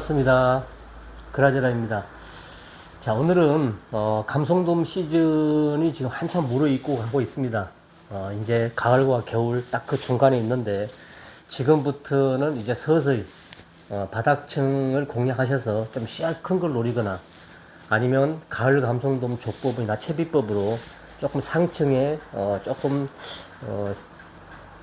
반갑습니다. 그라제라입니다. 자, 오늘은 감성돔 시즌이 지금 한참 무르익고 가고 있습니다. 이제 가을과 겨울 딱 그 중간에 있는데 지금부터는 이제 서서히 바닥층을 공략하셔서 좀 씨알 큰 걸 노리거나 아니면 가을 감성돔 조법이나 채비법으로 조금 상층에 조금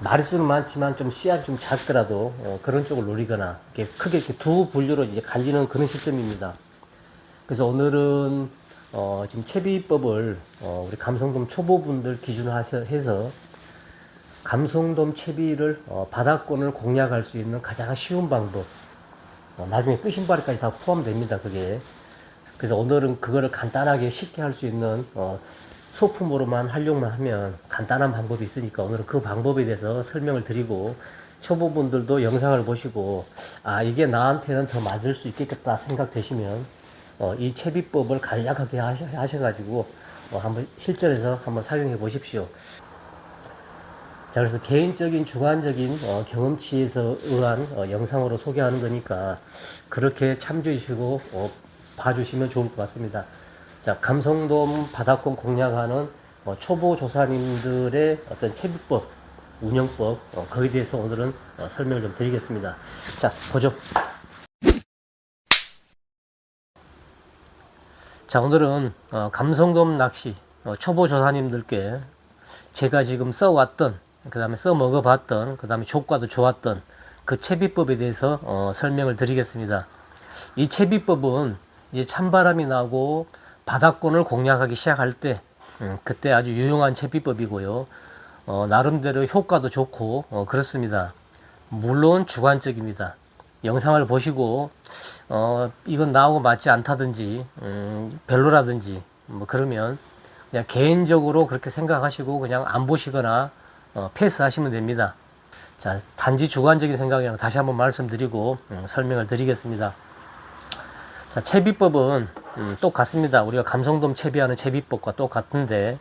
마리수는 많지만 좀 씨알이 좀 작더라도 그런 쪽을 노리거나 이렇게 크게 이렇게 두 분류로 이제 갈리는 그런 시점입니다. 그래서 오늘은 지금 채비법을 우리 감성돔 초보분들 기준으로 해서 감성돔 채비를 바닥권을 공략할 수 있는 가장 쉬운 방법, 나중에 끝신발이까지 다 포함됩니다. 그게. 그래서 오늘은 그거를 간단하게 쉽게 할 수 있는 소품으로만 활용만 하면 간단한 방법이 있으니까 오늘은 그 방법에 대해서 설명을 드리고, 초보분들도 영상을 보시고 이게 나한테는 더 맞을 수 있겠다 생각되시면 이 채비법을 간략하게 하셔가지고 한번 실전에서 한번 사용해 보십시오. 자, 그래서 개인적인 주관적인 경험치에서 의한 영상으로 소개하는 거니까 그렇게 참조해 주시고 봐주시면 좋을 것 같습니다. 자, 감성돔 바닥권 공략하는 초보 조사님들의 어떤 채비법, 운영법, 거기에 대해서 오늘은 설명을 좀 드리겠습니다. 자, 보죠. 자, 오늘은 감성돔 낚시 초보 조사님들께 제가 지금 써왔던, 그 다음에 써먹어봤던, 그 다음에 효과도 좋았던 그 채비법에 대해서 설명을 드리겠습니다. 이 채비법은 이제 찬바람이 나고 바닥권을 공략하기 시작할 때 그때 아주 유용한 채비법이고요. 나름대로 효과도 좋고 그렇습니다. 물론 주관적입니다. 영상을 보시고 이건 나하고 맞지 않다든지 별로라든지 뭐 그러면 그냥 개인적으로 그렇게 생각하시고 그냥 안 보시거나 패스하시면 됩니다. 자, 단지 주관적인 생각이랑 다시 한번 말씀드리고 설명을 드리겠습니다. 자, 채비법은 똑같습니다. 우리가 감성돔 채비하는 채비법과 똑같은데,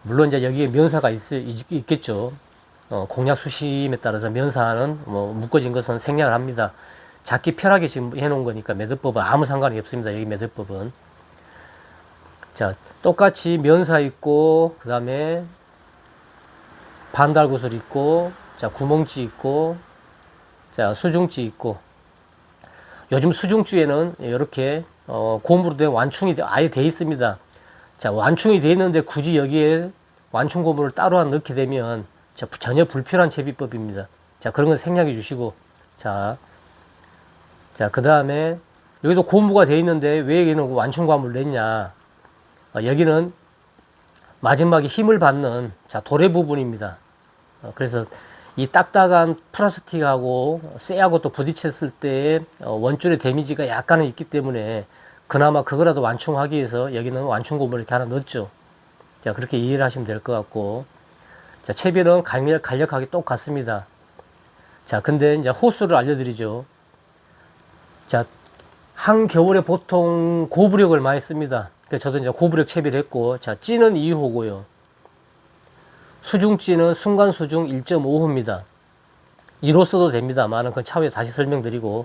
물론 이제 여기에 면사가 있겠죠. 공략 수심에 따라서 면사는 묶어진 것은 생략을 합니다. 작기 편하게 지금 해놓은 거니까 매듭법은 아무 상관이 없습니다. 여기 매듭법은. 자, 똑같이 면사 있고, 그 다음에 반달구슬 있고, 자, 구멍찌 있고, 자, 수중찌 있고. 요즘 수중주에는 이렇게 고무로 된 완충이 아예 돼 있습니다. 자, 완충이 돼 있는데 굳이 여기에 완충 고무를 따로 넣게 되면 전혀 불필요한 채비법입니다. 자, 그런 건 생략해 주시고, 자, 그 다음에 여기도 고무가 돼 있는데 왜 여기는 완충 고무를 냈냐? 여기는 마지막에 힘을 받는 도래 부분입니다. 그래서 이 딱딱한 플라스틱하고 쇠하고 또 부딪혔을 때 원줄의 데미지가 약간은 있기 때문에 그나마 그거라도 완충하기 위해서 여기는 완충 고무를 이렇게 하나 넣었죠. 자, 그렇게 이해를 하시면 될 것 같고, 자, 채비는 간략하게 똑같습니다. 자, 근데 이제 호수를 알려드리죠. 자, 한겨울에 보통 고부력을 많이 씁니다. 그래서 저도 이제 고부력 채비를 했고, 자, 찌는 2호고요. 수중찌는 순간 수중 1.5호입니다. 2로 써도 됩니다만 그건 차후에 다시 설명드리고,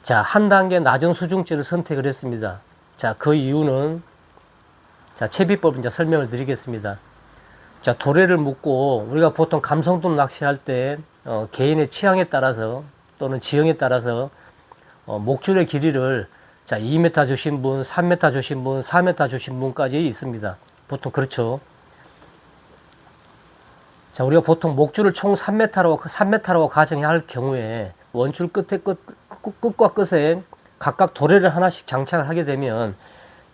자, 한 단계 낮은 수중찌를 선택을 했습니다. 자, 그 이유는 자, 채비법 이제 설명을 드리겠습니다. 자, 도래를 묶고 우리가 보통 감성돔 낚시할 때 개인의 취향에 따라서 또는 지형에 따라서 목줄의 길이를 자, 2m 주신 분, 3m 주신 분, 4m 주신 분까지 있습니다. 보통 그렇죠. 자, 우리가 보통 목줄을 총 3m라고 가정할 경우에 원줄 끝과 끝에 각각 도래를 하나씩 장착을 하게 되면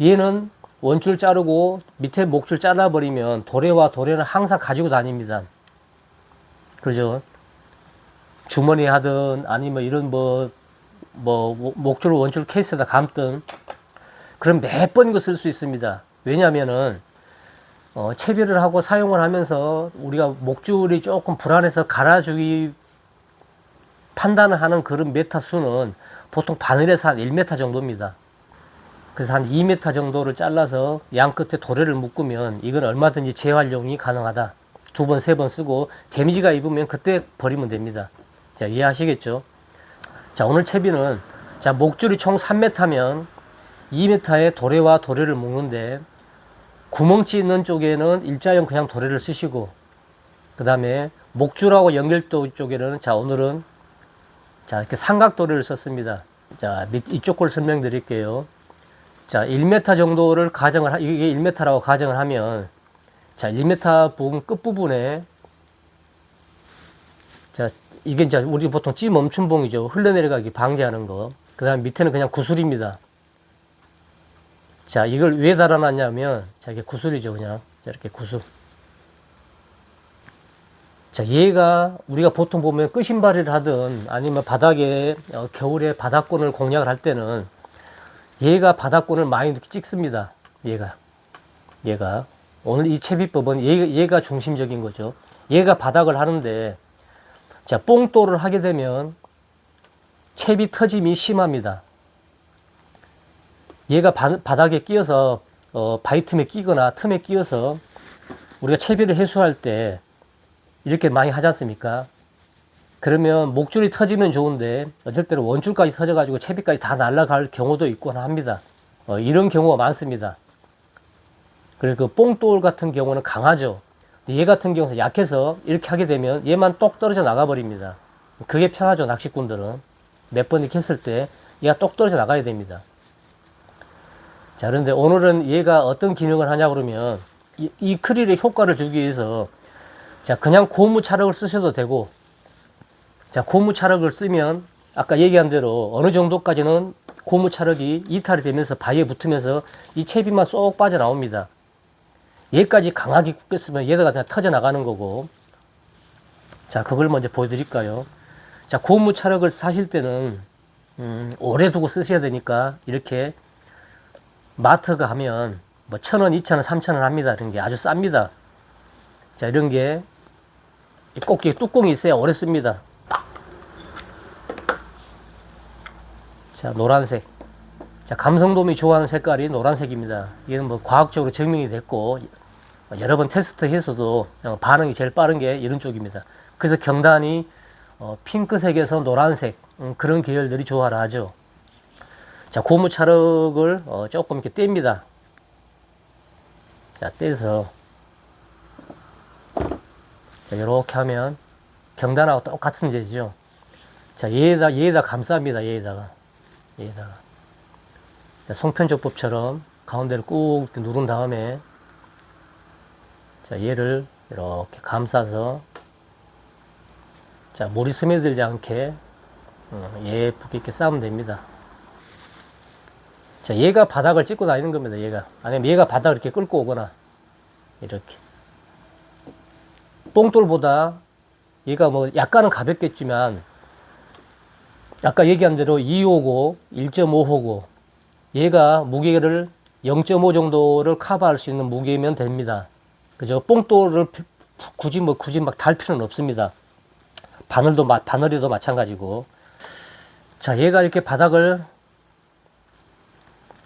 얘는 원줄 자르고 밑에 목줄 잘라버리면 도래와 도래는 항상 가지고 다닙니다. 그죠? 주머니 하든 아니면 이런 목줄 원줄 케이스에다 감든 그럼 몇 번 이거 쓸 수 있습니다. 왜냐면은 채비를 하고 사용을 하면서 우리가 목줄이 조금 불안해서 갈아주기 판단을 하는 그런 메타 수는 보통 바늘에서 한 1m 정도입니다. 그래서 한 2m 정도를 잘라서 양 끝에 도래를 묶으면 이건 얼마든지 재활용이 가능하다. 2번, 3번 쓰고 데미지가 입으면 그때 버리면 됩니다. 자, 이해하시겠죠? 자, 오늘 채비는 자, 목줄이 총 3m면 2m의 도래와 도래를 묶는데 구멍치 있는 쪽에는 일자형 그냥 도래를 쓰시고, 그 다음에 목줄하고 연결도 쪽에는 자, 오늘은 자, 이렇게 삼각도래를 썼습니다. 자, 이쪽 걸 설명드릴게요. 자, 1m 정도를 가정을, 이게 1m라고 가정을 하면, 자, 1m 부분 끝부분에, 자, 이게 이제 우리 보통 찌 멈춤봉이죠. 흘러내려가기 방지하는 거. 그 다음 밑에는 그냥 구슬입니다. 자, 이걸 왜 달아놨냐면, 자, 이게 구슬이죠. 그냥. 자, 이렇게 구슬. 자, 얘가 우리가 보통 보면 끝신발이를 하든 아니면 바닥에 겨울에 바닥권을 공략을 할 때는 얘가 바닥권을 많이 이렇게 찍습니다. 얘가 오늘 이 채비법은 얘가 중심적인 거죠. 얘가 바닥을 하는데, 자, 뽕돌을 하게 되면 채비 터짐이 심합니다. 얘가 바닥에 끼어서 바위 틈에 끼거나 틈에 끼어서 우리가 채비를 해수할 때 이렇게 많이 하지 않습니까? 그러면 목줄이 터지면 좋은데 어쩔 때는 원줄까지 터져가지고 채비까지 다 날아갈 경우도 있거나 합니다. 이런 경우가 많습니다. 그리고 그 뽕돌 같은 경우는 강하죠. 얘 같은 경우는 약해서 이렇게 하게 되면 얘만 똑 떨어져 나가 버립니다. 그게 편하죠. 낚시꾼들은 몇 번 이렇게 했을 때 얘가 똑 떨어져 나가야 됩니다. 자, 그런데 오늘은 얘가 어떤 기능을 하냐 그러면 이 크릴의 효과를 주기 위해서, 자, 그냥 고무 찰흙을 쓰셔도 되고, 자, 고무 찰흙을 쓰면 아까 얘기한 대로 어느 정도까지는 고무 찰흙이 이탈이 되면서 바위에 붙으면서 이 채비만 쏙 빠져나옵니다. 얘까지 강하게 굽겠으면 얘가 그냥 터져 나가는 거고. 자, 그걸 먼저 보여드릴까요? 자, 고무 찰흙을 사실 때는 오래 두고 쓰셔야 되니까 이렇게 마트가 하면 뭐 1,000원, 2,000원, 3,000원 합니다. 이런 게 아주 쌉니다. 자, 이런 게 꼭 뚜껑이 있어야 오래 씁니다. 자, 노란색. 자, 감성돔이 좋아하는 색깔이 노란색입니다. 이건 뭐 과학적으로 증명이 됐고 여러 번 테스트해서도 반응이 제일 빠른 게 이런 쪽입니다. 그래서 경단이 핑크색에서 노란색 그런 계열들이 좋아라 하죠. 자, 고무 찰흙을 조금 이렇게 뗍니다. 자, 떼서 자, 이렇게 하면 경단하고 똑같은 재질이죠. 자, 얘에다 감쌉니다. 얘에다가 자, 송편조법처럼 가운데를 꾹 누른 다음에, 자, 얘를 이렇게 감싸서, 자, 물이 스며들지 않게 예쁘게 이렇게 싸면 됩니다. 자, 얘가 바닥을 찍고 다니는 겁니다. 아니면 얘가 바닥을 이렇게 끌고 오거나 이렇게. 뽕돌보다 얘가 뭐 약간은 가볍겠지만 아까 얘기한 대로 2호고 1.5호고 얘가 무게를 0.5 정도를 커버할 수 있는 무게면 됩니다. 그죠? 뽕돌을 굳이 막 달 필요는 없습니다. 바늘에도 마찬가지고. 자, 얘가 이렇게 바닥을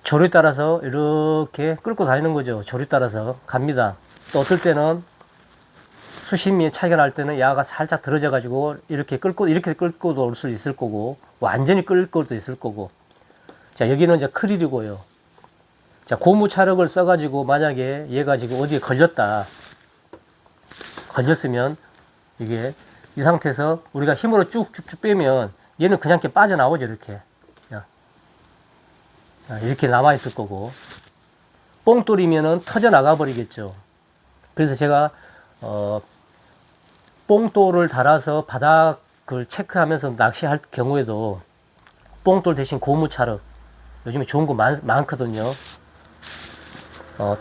조류에 따라서 이렇게 끌고 다니는 거죠. 조류에 따라서 갑니다. 또 어떨 때는 수심이 차이가 날 때는 야가 살짝 들어져 가지고 이렇게 끌고도 올 수 있을 거고, 완전히 끌 것도 있을 거고. 자, 여기는 이제 크릴이고요. 자, 고무 찰흙을 써 가지고 만약에 얘가 지금 어디에 걸렸으면 이게 이 상태에서 우리가 힘으로 쭉쭉쭉 빼면 얘는 그냥 이렇게 빠져나오죠. 이렇게 남아 있을 거고, 뽕돌이면은 터져 나가 버리겠죠. 그래서 제가 뽕돌을 달아서 바닥을 체크하면서 낚시할 경우에도 뽕돌 대신 고무 찰흙, 요즘에 좋은 거 많거든요.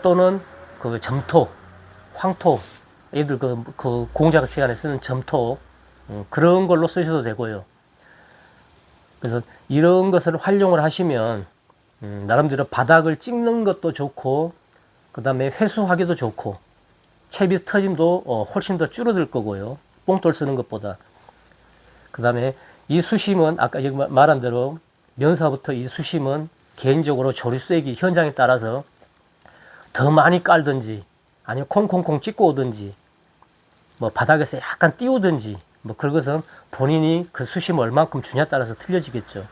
또는 그 점토, 황토, 애들 그 공작 시간에 쓰는 점토, 그런 걸로 쓰셔도 되고요. 그래서 이런 것을 활용을 하시면 나름대로 바닥을 찍는 것도 좋고, 그 다음에 회수하기도 좋고, 채비 터짐도 훨씬 더 줄어들 거고요. 뽕돌 쓰는 것보다. 그 다음에 이 수심은 아까 말한 대로 면사부터 이 수심은 개인적으로 조립수액이 현장에 따라서 더 많이 깔든지 아니면 콩콩콩 찍고 오든지 뭐 바닥에서 약간 띄우든지 뭐 그것은 본인이 그 수심을 얼만큼 주냐에 따라서 틀려지겠죠.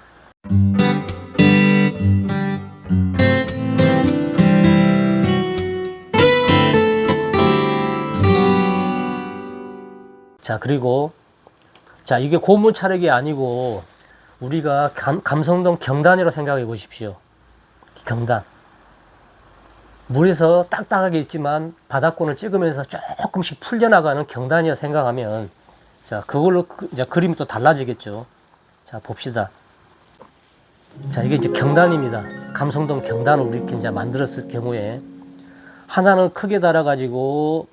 자, 그리고, 자, 이게 고무차력이 아니고, 우리가 감성돔 경단이라고 생각해 보십시오. 경단. 물에서 딱딱하게 있지만 바닥권을 찍으면서 조금씩 풀려나가는 경단이라 생각하면, 자, 그걸로 이제 그림이 또 달라지겠죠. 자, 봅시다. 자, 이게 이제 경단입니다. 감성돔 경단을 이렇게 이제 만들었을 경우에, 하나는 크게 달아가지고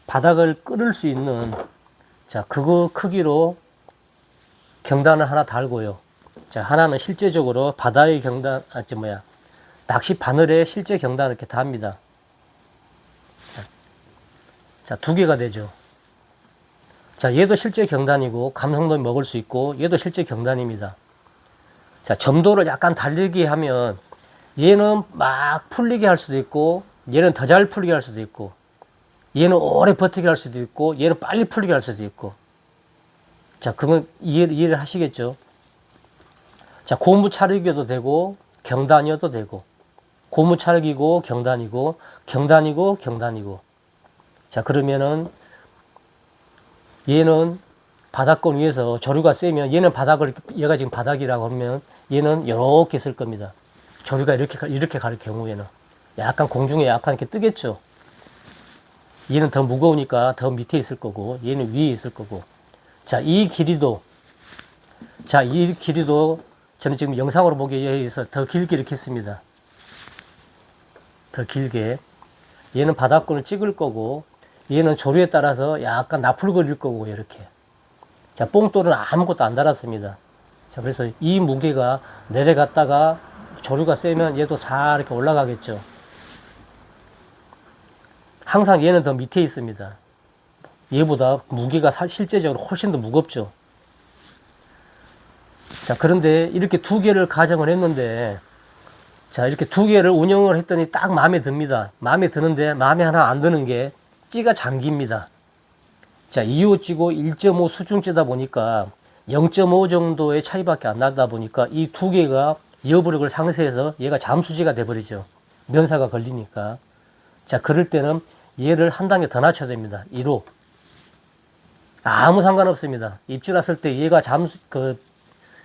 바닥을 끓을 수 있는, 자, 그거 크기로 경단을 하나 달고요. 자, 하나는 실제적으로 바다의 경단, 낚시 바늘에 실제 경단을 이렇게 답니다. 자, 두 개가 되죠. 자, 얘도 실제 경단이고, 감성돔이 먹을 수 있고, 얘도 실제 경단입니다. 자, 점도를 약간 달리게 하면, 얘는 막 풀리게 할 수도 있고, 얘는 더 잘 풀리게 할 수도 있고, 얘는 오래 버티게 할 수도 있고, 얘는 빨리 풀리게 할 수도 있고. 자, 그건 이해를 하시겠죠? 자, 고무차력이어도 되고, 경단이어도 되고, 고무차력이고, 경단이고, 경단이고, 경단이고. 자, 그러면은, 얘는 바닥권 위에서 조류가 세면, 얘는 바닥을, 얘가 지금 바닥이라고 하면, 얘는 이렇게 쓸 겁니다. 조류가 이렇게 갈 경우에는. 약간 공중에 약간 이렇게 뜨겠죠? 얘는 더 무거우니까 더 밑에 있을 거고, 얘는 위에 있을 거고. 자, 이 길이도 저는 지금 영상으로 보기에 의해서 더 길게 이렇게 했습니다. 더 길게. 얘는 바닥권을 찍을 거고, 얘는 조류에 따라서 약간 나풀거릴 거고, 이렇게. 자, 뽕돌은 아무것도 안 달았습니다. 자, 그래서 이 무게가 내려갔다가 조류가 세면 얘도 사 이렇게 올라가겠죠. 항상 얘는 더 밑에 있습니다. 얘보다 무게가 실제적으로 훨씬 더 무겁죠. 자, 그런데 이렇게 두 개를 가정을 했는데, 자, 이렇게 두 개를 운영을 했더니 딱 마음에 듭니다. 마음에 드는데, 마음에 하나 안 드는 게, 찌가 잠깁니다. 자, 2호찌고 1.5 수중찌다 보니까 0.5 정도의 차이밖에 안 나다 보니까 이 두 개가 여부력을 상쇄해서 얘가 잠수지가 돼버리죠. 면사가 걸리니까. 자, 그럴 때는 얘를 한 단계 더 낮춰야 됩니다. 1호. 아무 상관없습니다. 입질 왔을 때 얘가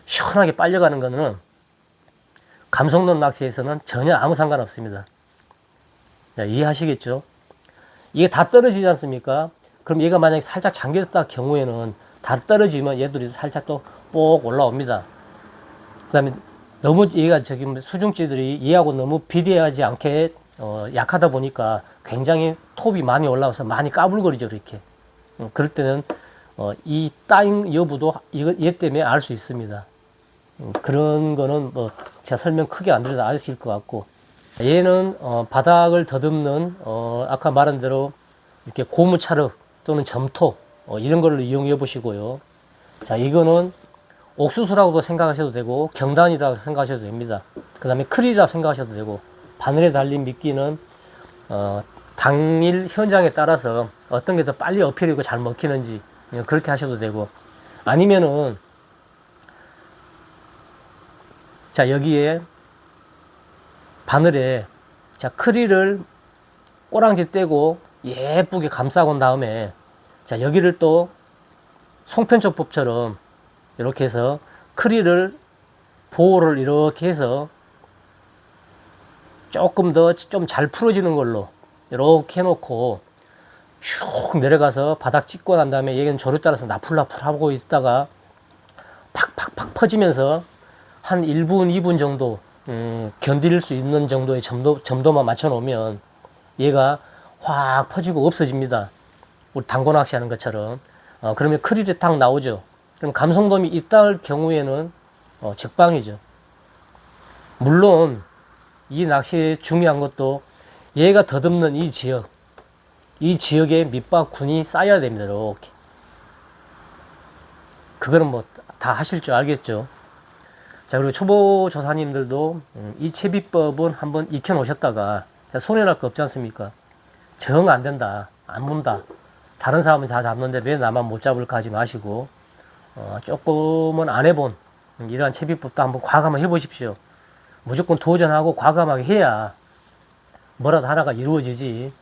시원하게 빨려가는 거는 감성돔 낚시에서는 전혀 아무 상관없습니다. 자, 이해하시겠죠? 이게 다 떨어지지 않습니까? 그럼 얘가 만약에 살짝 잠겼다 경우에는 다 떨어지면 얘들이 살짝 또 뽁 올라옵니다. 그 다음에 너무 얘가 수중찌들이 얘하고 너무 비례하지 않게 약하다 보니까 굉장히 톱이 많이 올라와서 많이 까불거리죠, 이렇게. 그럴 때는 이 따인 여부도 얘 때문에 알 수 있습니다. 그런 거는 뭐 제가 설명 크게 안 드려도 아실 것 같고, 얘는 바닥을 더듬는 아까 말한 대로 이렇게 고무차력 또는 점토 이런 걸로 이용해 보시고요. 자, 이거는 옥수수라고도 생각하셔도 되고 경단이라고 생각하셔도 됩니다. 그 다음에 크리라 생각하셔도 되고, 바늘에 달린 미끼는 당일 현장에 따라서 어떤 게 더 빨리 어필이고 잘 먹히는지 그렇게 하셔도 되고, 아니면은 자, 여기에 바늘에 자, 크리를 꼬랑지 떼고 예쁘게 감싸고 온 다음에, 자, 여기를 또 송편초법처럼 이렇게 해서 크리를 보호를 이렇게 해서 조금 더 좀 잘 풀어지는 걸로 이렇게 해놓고 슉 내려가서 바닥 찍고 난 다음에 얘는 조류 따라서 나풀나풀 하고 있다가 팍팍팍 퍼지면서 한 1분, 2분 정도 견딜 수 있는 정도의 점도만 맞춰 놓으면 얘가 확 퍼지고 없어집니다. 우리 당고 낚시하는 것처럼. 그러면 크릴이 딱 나오죠. 그럼 감성돔이 있다 경우에는 적방이죠. 물론 이 낚시에 중요한 것도 얘가 더듬는 이 지역에 밑바군이 쌓여야 됩니다. 이렇게. 그거는 뭐 다 하실 줄 알겠죠. 자, 그리고 초보 조사님들도 이 채비법은 한번 익혀 놓으셨다가 손해 날 거 없지 않습니까? 정 안 된다, 안 문다, 다른 사람은 다 잡는데 왜 나만 못 잡을까 하지 마시고, 조금은 안 해본 이러한 채비법도 한번 과감하게 해보십시오. 무조건 도전하고 과감하게 해야 뭐라도 하나가 이루어지지,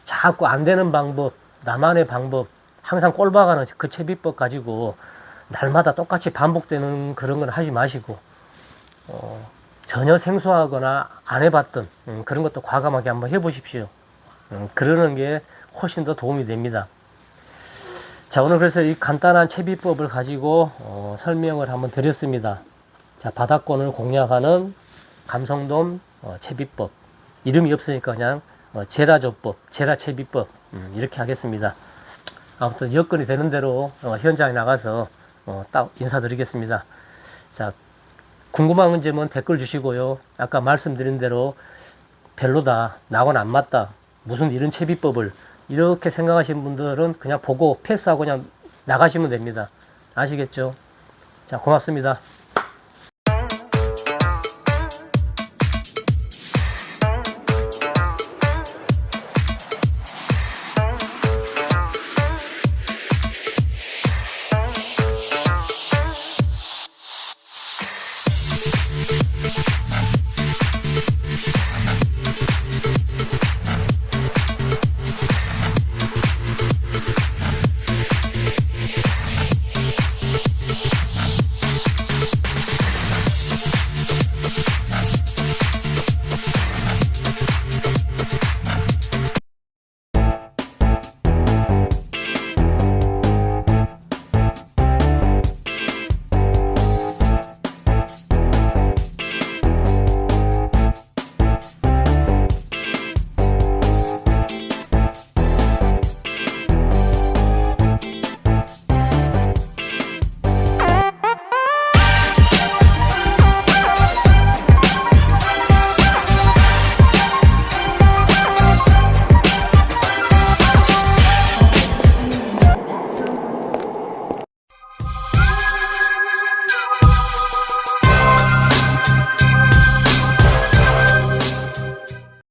자꾸 안 되는 방법, 나만의 방법, 항상 꼴박하는 그 채비법 가지고 날마다 똑같이 반복되는 그런 건 하지 마시고, 전혀 생소하거나 안 해봤던 그런 것도 과감하게 한번 해보십시오. 그러는 게 훨씬 더 도움이 됩니다. 자, 오늘 그래서 이 간단한 채비법을 가지고 설명을 한번 드렸습니다. 자, 바닥권을 공략하는 감성돔 채비법. 이름이 없으니까 그냥 제라조법, 제라채비법 이렇게 하겠습니다. 아무튼 여건이 되는 대로 현장에 나가서 딱 인사드리겠습니다. 자, 궁금한 점은 댓글 주시고요. 아까 말씀드린 대로 별로다, 나하고는 안 맞다, 무슨 이런 채비법을 이렇게 생각하시는 분들은 그냥 보고 패스하고 그냥 나가시면 됩니다. 아시겠죠? 자, 고맙습니다.